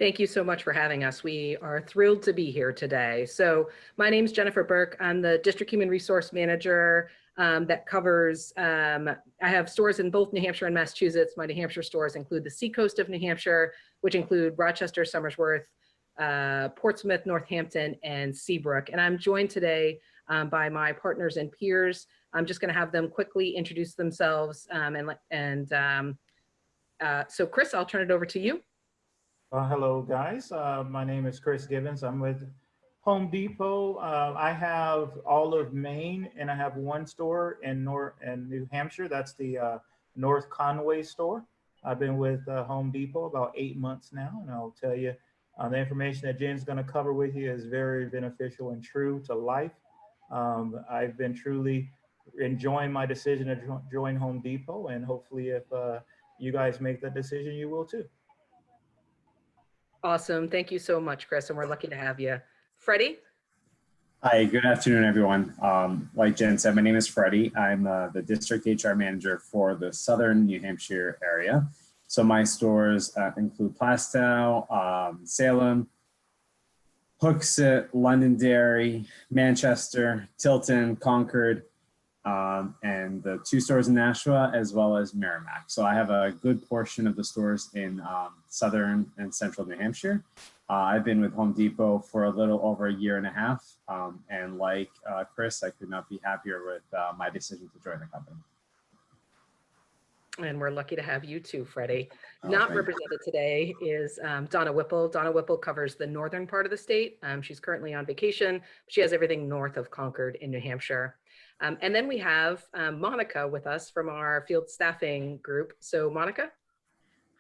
Thank you so much for having us. We are thrilled to be here today. So my name is Jennifer Burke. I'm the District Human Resource Manager that covers, I have stores in both New Hampshire and Massachusetts. My New Hampshire stores include the seacoast of New Hampshire, which include Rochester, Somersworth, Portsmouth, Northampton, and Seabrook. And I'm joined today by my partners and peers. I'm just going to have them quickly introduce themselves. So Chris, I'll turn it over to you. Hello, guys. My name is Chris Gibbons. I'm with Home Depot. I have all of Maine, and I have one store in New Hampshire. That's the North Conway store. I've been with Home Depot about 8 months now, and I'll tell you, the information that Jen's going to cover with you is very beneficial and true to life. I've been truly enjoying my decision to join Home Depot, and hopefully if you guys make that decision, you will too. Awesome. Thank you so much, Chris, and we're lucky to have you. Freddie? Hi, good afternoon, everyone. Like Jen said, my name is Freddie. I'm the District HR Manager for the Southern New Hampshire area. So my stores include Plastow, Salem, Hooksett, Londonderry, Manchester, Tilton, Concord, and the 2 stores in Nashua, as well as Merrimack. So I have a good portion of the stores in Southern and Central New Hampshire. I've been with Home Depot for a little over a year and a half. And like Chris, I could not be happier with my decision to join the company. And we're lucky to have you too, Freddie. Not represented today is Donna Whipple. Donna Whipple covers the northern part of the state. She's currently on vacation. She has everything north of Concord in New Hampshire. And then we have Monica with us from our field staffing group. So Monica?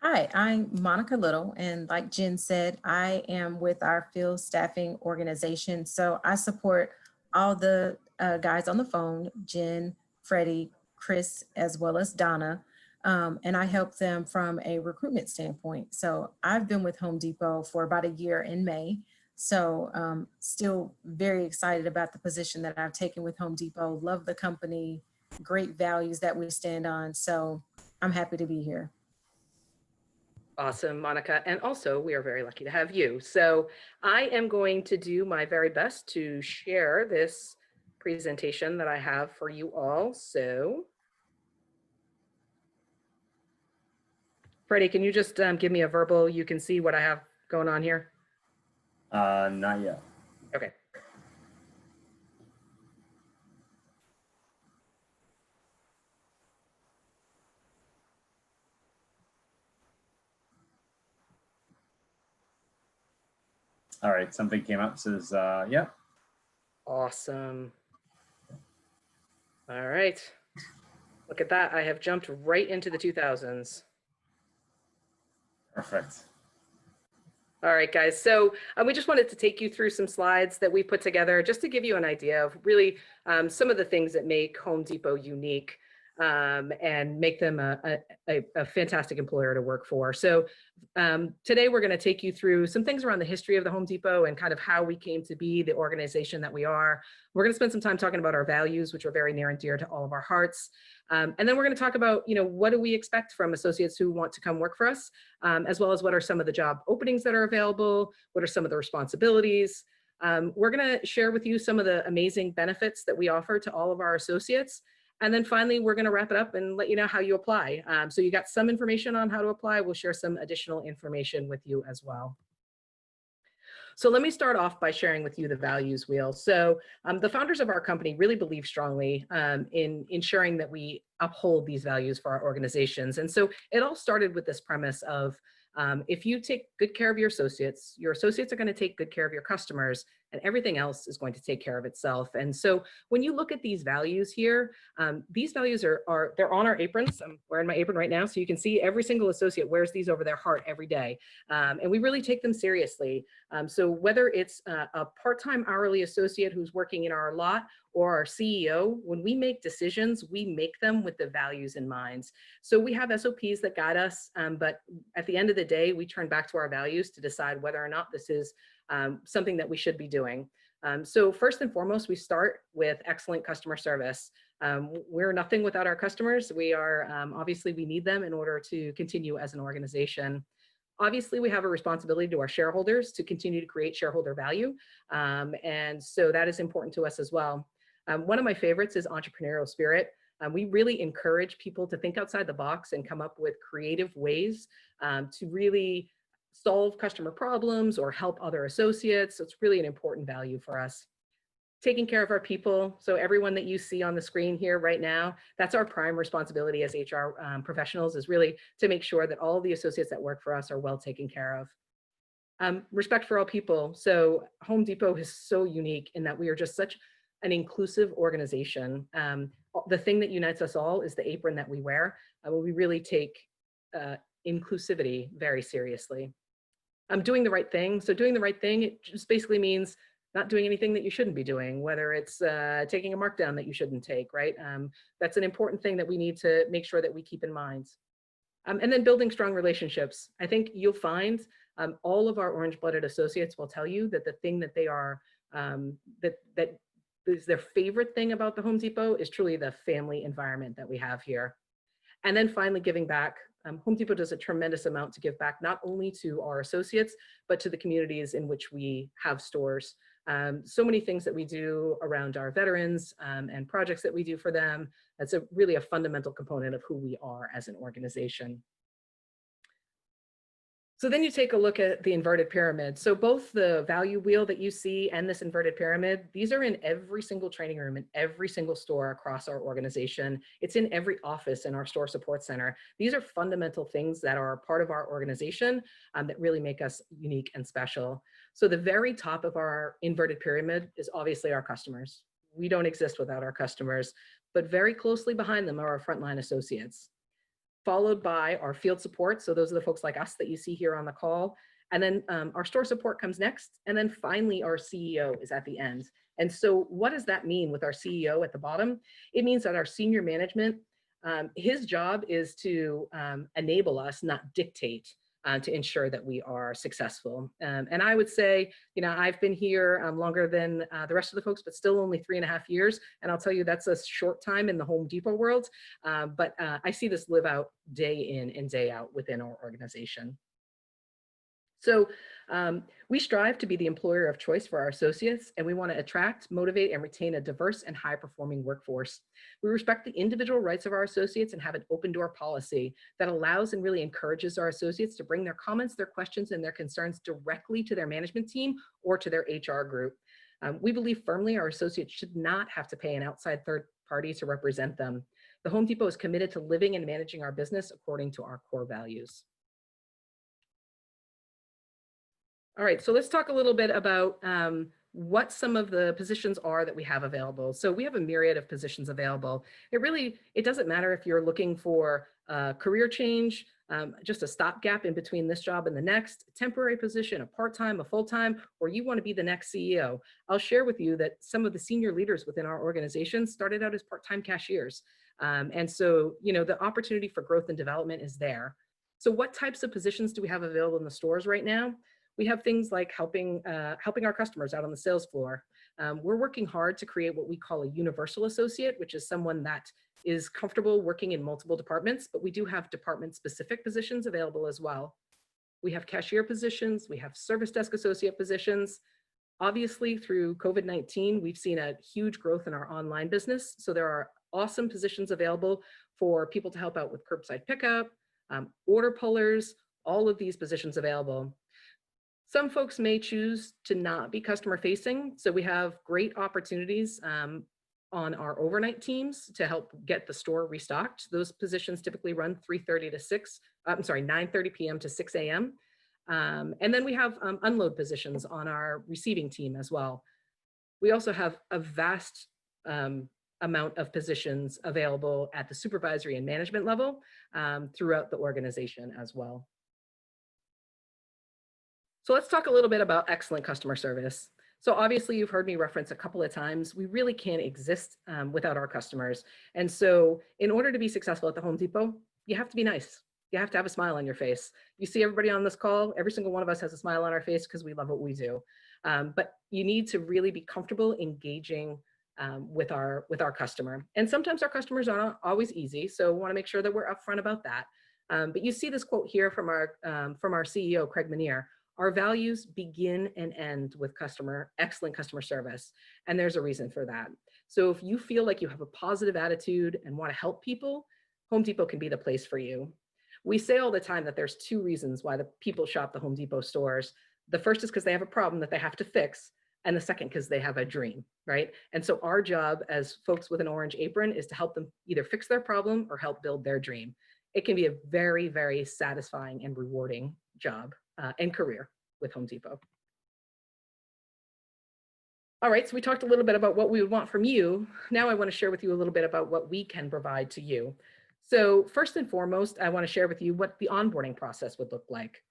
Hi, I'm Monica Little, and like Jen said, I am with our field staffing organization. So I support all the guys on the phone, Jen, Freddie, Chris, as well as Donna, and I help them from a recruitment standpoint. So I've been with Home Depot for about a year in May. So still very excited about the position that I've taken with Home Depot. Love the company, great values that we stand on. So I'm happy to be here. Awesome, Monica. And also, we are very lucky to have you. So I am going to do my very best to share this presentation that I have for you all. So, Freddie, can you just give me a verbal, you can see what I have going on here? Not yet. Okay. All right, something came up, says, yeah. Awesome. All right. Look at that. I have jumped right into the 2000s. Perfect. All right, guys. So we just wanted to take you through some slides that we put together just to give you an idea of really some of the things that make Home Depot unique and make them a fantastic employer to work for. So today we're going to take you through some things around the history of the Home Depot and kind of how we came to be the organization that we are. We're going to spend some time talking about our values, which are very near and dear to all of our hearts. And then we're going to talk about, what do we expect from associates who want to come work for us, as well as what are some of the job openings that are available, what are some of the responsibilities. We're going to share with you some of the amazing benefits that we offer to all of our associates. And then finally, we're going to wrap it up and let you know how you apply. So you got some information on how to apply. We'll share some additional information with you as well. So let me start off by sharing with you the values wheel. So the founders of our company really believe strongly in ensuring that we uphold these values for our organizations. And so it all started with this premise of if you take good care of your associates are going to take good care of your customers, and everything else is going to take care of itself. And so when you look at these values here, these values they're on our aprons. I'm wearing my apron right now, so you can see every single associate wears these over their heart every day. And we really take them seriously. So whether it's a part-time hourly associate who's working in our lot or our CEO, when we make decisions, we make them with the values in mind. So we have SOPs that guide us, but at the end of the day, we turn back to our values to decide whether or not this is something that we should be doing. So first and foremost, we start with excellent customer service. We're nothing without our customers. We are, obviously we need them in order to continue as an organization. Obviously, we have a responsibility to our shareholders to continue to create shareholder value. And so that is important to us as well. One of my favorites is entrepreneurial spirit. We really encourage people to think outside the box and come up with creative ways to really solve customer problems or help other associates. So it's really an important value for us. Taking care of our people. So everyone that you see on the screen here right now, that's our prime responsibility as HR professionals, is really to make sure that all the associates that work for us are well taken care of. Respect for all people. So Home Depot is so unique in that we are just such an inclusive organization. The thing that unites us all is the apron that we wear. We really take inclusivity very seriously. Doing the right thing. So doing the right thing, it just basically means not doing anything that you shouldn't be doing, whether it's taking a markdown that you shouldn't take, right? That's an important thing that we need to make sure that we keep in mind. And then building strong relationships. I think you'll find all of our orange-blooded associates will tell you that the thing that they are, that is their favorite thing about the Home Depot is truly the family environment that we have here. And then finally, giving back. Home Depot does a tremendous amount to give back, not only to our associates, but to the communities in which we have stores. So many things that we do around our veterans and projects that we do for them. That's really a fundamental component of who we are as an organization. So then you take a look at the inverted pyramid. So both the value wheel that you see and this inverted pyramid, these are in every single training room in every single store across our organization. It's in every office in our store support center. These are fundamental things that are part of our organization that really make us unique and special. So the very top of our inverted pyramid is obviously our customers. We don't exist without our customers, but very closely behind them are our frontline associates, followed by our field support. So those are the folks like us that you see here on the call. And then our store support comes next. And then finally, our CEO is at the end. And so what does that mean with our CEO at the bottom? It means that our senior management, his job is to enable us, not dictate, to ensure that we are successful. And I would say, you know, I've been here longer than the rest of the folks, but still only 3.5 years. And I'll tell you, that's a short time in the Home Depot world. But I see this live out day in and day out within our organization. So we strive to be the employer of choice for our associates, and we want to attract, motivate, and retain a diverse and high-performing workforce. We respect the individual rights of our associates and have an open door policy that allows and really encourages our associates to bring their comments, their questions, and their concerns directly to their management team or to their HR group. We believe firmly our associates should not have to pay an outside third party to represent them. The Home Depot is committed to living and managing our business according to our core values. All right, so let's talk a little bit about what some of the positions are that we have available. So we have a myriad of positions available. It doesn't matter if you're looking for a career change, just a stopgap in between this job and the next, a temporary position, a part-time, a full-time, or you want to be the next CEO. I'll share with you that some of the senior leaders within our organization started out as part-time cashiers. And so, you know, the opportunity for growth and development is there. So what types of positions do we have available in the stores right now? We have things like helping our customers out on the sales floor. We're working hard to create what we call a universal associate, which is someone that is comfortable working in multiple departments, but we do have department-specific positions available as well. We have cashier positions, we have service desk associate positions. Obviously, through COVID-19, we've seen a huge growth in our online business. So there are awesome positions available for people to help out with curbside pickup, order pullers, all of these positions available. Some folks may choose to not be customer facing. So we have great opportunities on our overnight teams to help get the store restocked. Those positions typically run 9:30 p.m. to 6 a.m. And then we have unload positions on our receiving team as well. We also have a vast amount of positions available at the supervisory and management level throughout the organization as well. So let's talk a little bit about excellent customer service. So obviously you've heard me reference a couple of times, we really can't exist without our customers. And so in order to be successful at the Home Depot, you have to be nice. You have to have a smile on your face. You see everybody on this call, every single one of us has a smile on our face because we love what we do. But you need to really be comfortable engaging with our customer. And sometimes our customers aren't always easy. So we want to make sure that we're upfront about that. But you see this quote here from our CEO, Craig Manier. Our values begin and end with excellent customer service. And there's a reason for that. So if you feel like you have a positive attitude and want to help people, Home Depot can be the place for you. We say all the time that there's two reasons why the people shop the Home Depot stores. The first is because they have a problem that they have to fix. And the second, because they have a dream, right? And so our job as folks with an orange apron is to help them either fix their problem or help build their dream. It can be a very, very satisfying and rewarding job and career with Home Depot. All right, so we talked a little bit about what we would want from you. Now I want to share with you a little bit about what we can provide to you. So first and foremost, I want to share with you what the onboarding process would look like.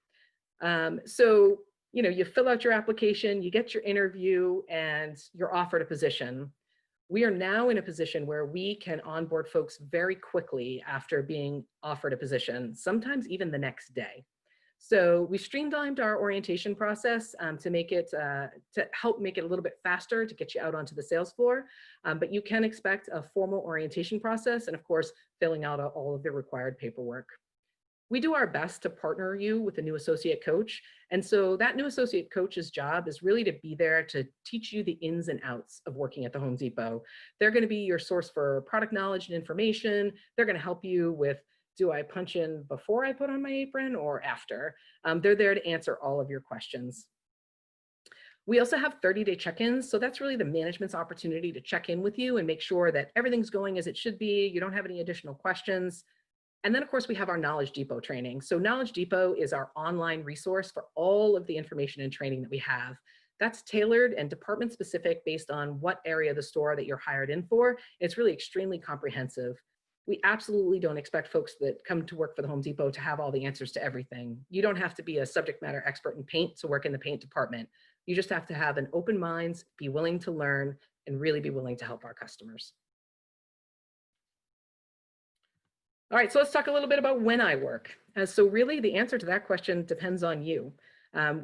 So, you know, you fill out your application, you get your interview, and you're offered a position. We are now in a position where we can onboard folks very quickly after being offered a position, sometimes even the next day. So we streamlined our orientation process to help make it a little bit faster to get you out onto the sales floor. But you can expect a formal orientation process and, of course, filling out all of the required paperwork. We do our best to partner you with a new associate coach. And so that new associate coach's job is really to be there to teach you the ins and outs of working at the Home Depot. They're going to be your source for product knowledge and information. They're going to help you with, do I punch in before I put on my apron or after? They're there to answer all of your questions. We also have 30-day check-ins. So that's really the management's opportunity to check in with you and make sure that everything's going as it should be. You don't have any additional questions. And then, of course, we have our Knowledge Depot training. So Knowledge Depot is our online resource for all of the information and training that we have. That's tailored and department specific based on what area of the store that you're hired in for. It's really extremely comprehensive. We absolutely don't expect folks that come to work for the Home Depot to have all the answers to everything. You don't have to be a subject matter expert in paint to work in the paint department. You just have to have an open mind, be willing to learn, and really be willing to help our customers. All right, so let's talk a little bit about when I work. So really the answer to that question depends on you.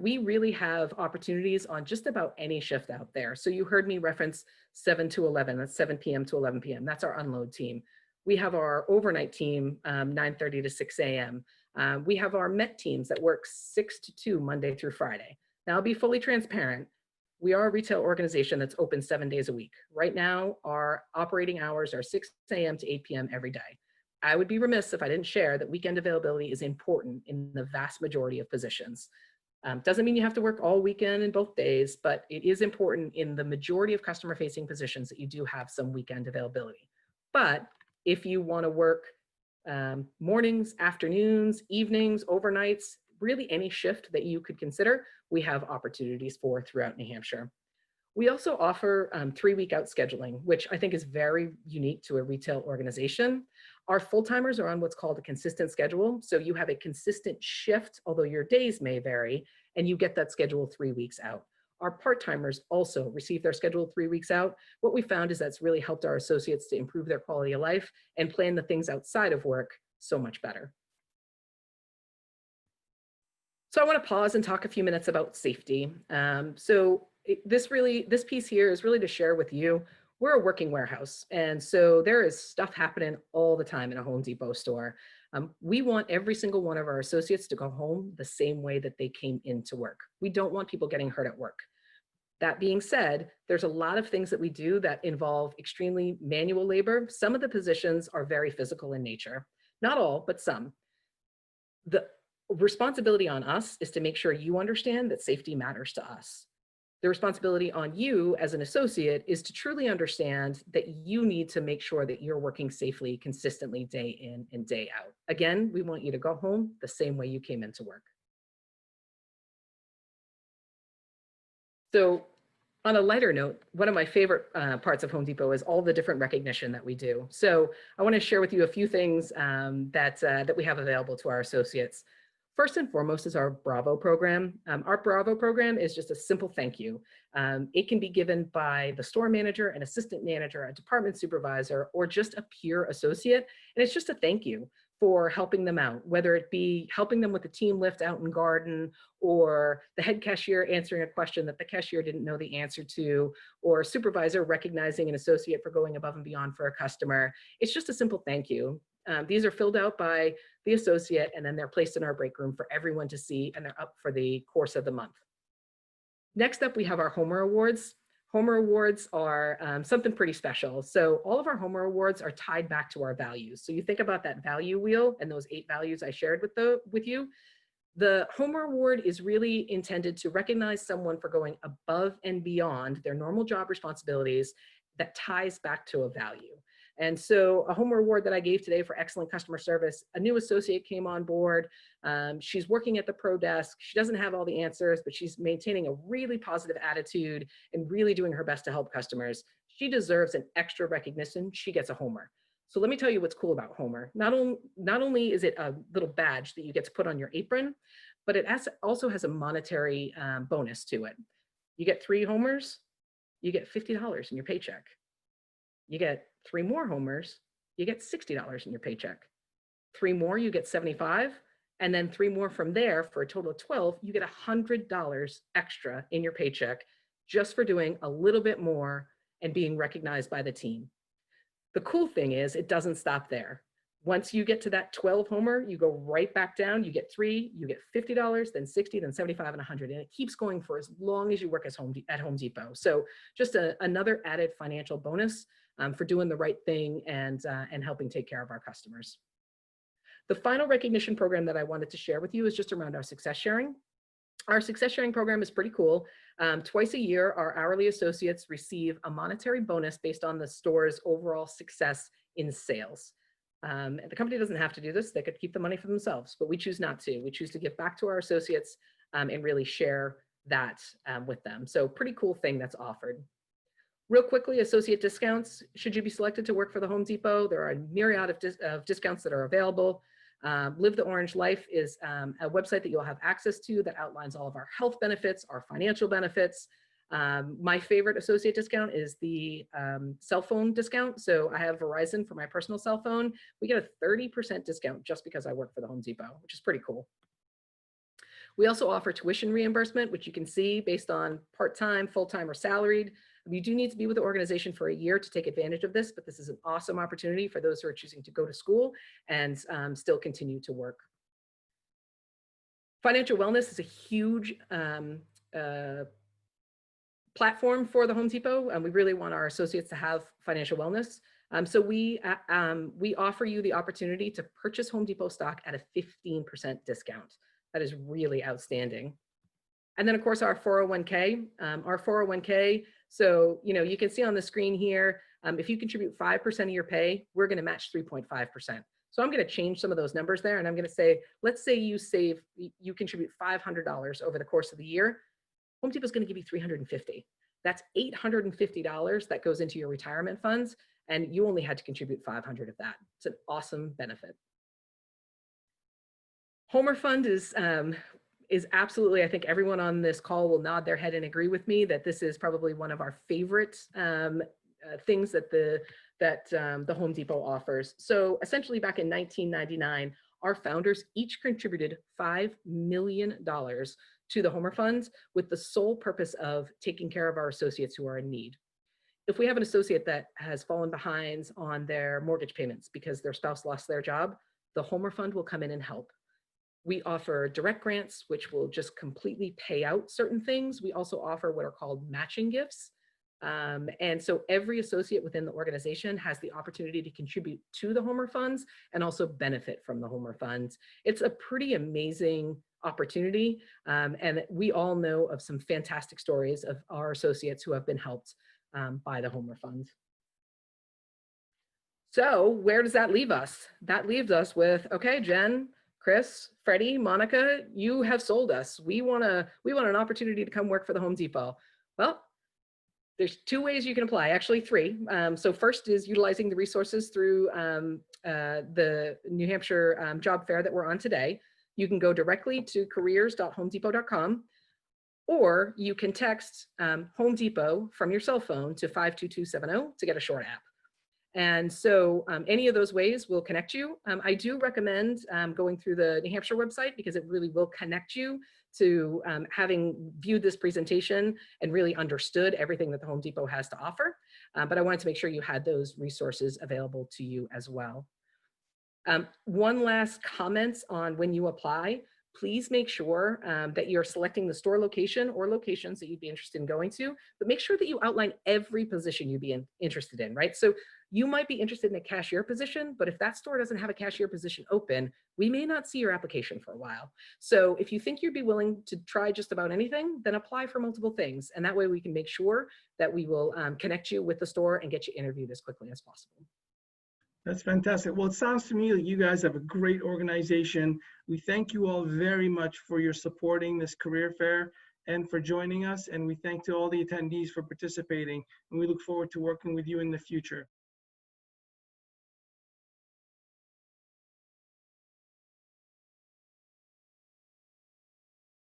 We really have opportunities on just about any shift out there. So you heard me reference 7 to 11, that's 7 p.m. to 11 p.m. That's our unload team. We have our overnight team, 9:30 to 6 a.m. We have our MET teams that work 6 to 2 Monday through Friday. Now I'll be fully transparent. We are a retail organization that's open 7 days a week. Right now, our operating hours are 6 a.m. to 8 p.m. every day. I would be remiss if I didn't share that weekend availability is important in the vast majority of positions. Doesn't mean you have to work all weekend and both days, but it is important in the majority of customer-facing positions that you do have some weekend availability. But if you want to work mornings, afternoons, evenings, overnights, really any shift that you could consider, we have opportunities for throughout New Hampshire. We also offer 3-week out scheduling, which I think is very unique to a retail organization. Our full-timers are on what's called a consistent schedule. So you have a consistent shift, although your days may vary, and you get that schedule 3 weeks out. Our part-timers also receive their schedule 3 weeks out. What we found is that's really helped our associates to improve their quality of life and plan the things outside of work so much better. So I want to pause and talk a few minutes about safety. This piece here is really to share with you, we're a working warehouse. And so there is stuff happening all the time in a Home Depot store. We want every single one of our associates to go home the same way that they came into work. We don't want people getting hurt at work. That being said, there's a lot of things that we do that involve extremely manual labor. Some of the positions are very physical in nature. Not all, but some. The responsibility on us is to make sure you understand that safety matters to us. The responsibility on you as an associate is to truly understand that you need to make sure that you're working safely, consistently, day in and day out. Again, we want you to go home the same way you came into work. So on a lighter note, one of my favorite parts of Home Depot is all the different recognition that we do. So I want to share with you a few things that we have available to our associates. First and foremost is our Bravo program. Our Bravo program is just a simple thank you. It can be given by the store manager, an assistant manager, a department supervisor, or just a pure associate. And it's just a thank you for helping them out, whether it be helping them with the team lift out in garden, or the head cashier answering a question that the cashier didn't know the answer to, or a supervisor recognizing an associate for going above and beyond for a customer. It's just a simple thank you. These are filled out by the associate, and then they're placed in our break room for everyone to see, and they're up for the course of the month. Next up, we have our Homer Awards. Homer Awards are something pretty special. So all of our Homer Awards are tied back to our values. So you think about that value wheel and those 8 values I shared with you. The Homer Award is really intended to recognize someone for going above and beyond their normal job responsibilities that ties back to a value. And so a Homer Award that I gave today for excellent customer service, a new associate came on board. She's working at the pro desk. She doesn't have all the answers, but she's maintaining a really positive attitude and really doing her best to help customers. She deserves an extra recognition. She gets a Homer. So let me tell you what's cool about Homer. Not only is it a little badge that you get to put on your apron, but it also has a monetary bonus to it. You get 3 Homers, you get $50 in your paycheck. You get 3 more Homers, you get $60 in your paycheck. 3 more, you get 75. And then 3 more from there for a total of 12, you get $100 extra in your paycheck just for doing a little bit more and being recognized by the team. The cool thing is it doesn't stop there. Once you get to that 12 Homer, you go right back down, you get 3, you get $50, then 60, then 75, and 100. And it keeps going for as long as you work at Home Depot. So just another added financial bonus for doing the right thing and helping take care of our customers. The final recognition program that I wanted to share with you is just around our success sharing. Our success sharing program is pretty cool. Twice a year, our hourly associates receive a monetary bonus based on the store's overall success in sales. The company doesn't have to do this. They could keep the money for themselves, but we choose not to. We choose to give back to our associates and really share that with them. So pretty cool thing that's offered. Real quickly, associate discounts. Should you be selected to work for the Home Depot, there are a myriad of discounts that are available. Live the Orange Life is a website that you'll have access to that outlines all of our health benefits, our financial benefits. My favorite associate discount is the cell phone discount. So I have Verizon for my personal cell phone. We get a 30% discount just because I work for the Home Depot, which is pretty cool. We also offer tuition reimbursement, which you can see based on part-time, full-time, or salaried. You do need to be with the organization for a year to take advantage of this, but this is an awesome opportunity for those who are choosing to go to school and still continue to work. Financial wellness is a huge platform for the Home Depot, and we really want our associates to have financial wellness. So we offer you the opportunity to purchase Home Depot stock at a 15% discount. That is really outstanding. And then of course our 401k, so you can see on the screen here, if you contribute 5% of your pay, we're going to match 3.5%. So I'm going to change some of those numbers there, and I'm going to say, let's say you contribute $500 over the course of the year. Home Depot is going to give you $350. That's $850 that goes into your retirement funds, and you only had to contribute $500 of that. It's an awesome benefit. Homer Fund is absolutely, I think everyone on this call will nod their head and agree with me that this is probably one of our favorite things that the Home Depot offers. So essentially back in 1999, our founders each contributed $5 million to the Homer Fund with the sole purpose of taking care of our associates who are in need. If we have an associate that has fallen behind on their mortgage payments because their spouse lost their job, the Homer Fund will come in and help. We offer direct grants, which will just completely pay out certain things. We also offer what are called matching gifts. And so every associate within the organization has the opportunity to contribute to the Homer Funds and also benefit from the Homer Funds. It's a pretty amazing opportunity. And we all know of some fantastic stories of our associates who have been helped by the Homer Fund. So where does that leave us? That leaves us with, okay, Jen, Chris, Freddie, Monica, you have sold us. We want an opportunity to come work for the Home Depot. Well, there's 2 ways you can apply, actually 3. So first is utilizing the resources through the New Hampshire job fair that we're on today. You can go directly to careers.homedepot.com, or you can text Home Depot from your cell phone to 52270 to get a short app. And so any of those ways will connect you. I do recommend going through the New Hampshire website because it really will connect you to having viewed this presentation and really understood everything that the Home Depot has to offer. But I wanted to make sure you had those resources available to you as well. One last comment on when you apply, please make sure that you're selecting the store location or locations that you'd be interested in going to, but make sure that you outline every position you'd be interested in, right? So you might be interested in a cashier position, but if that store doesn't have a cashier position open, we may not see your application for a while. So if you think you'd be willing to try just about anything, then apply for multiple things. And that way we can make sure that we will connect you with the store and get you interviewed as quickly as possible. That's fantastic. Well, it sounds to me like you guys have a great organization. We thank you all very much for your supporting this career fair and for joining us. And we thank to all the attendees for participating. And we look forward to working with you in the future.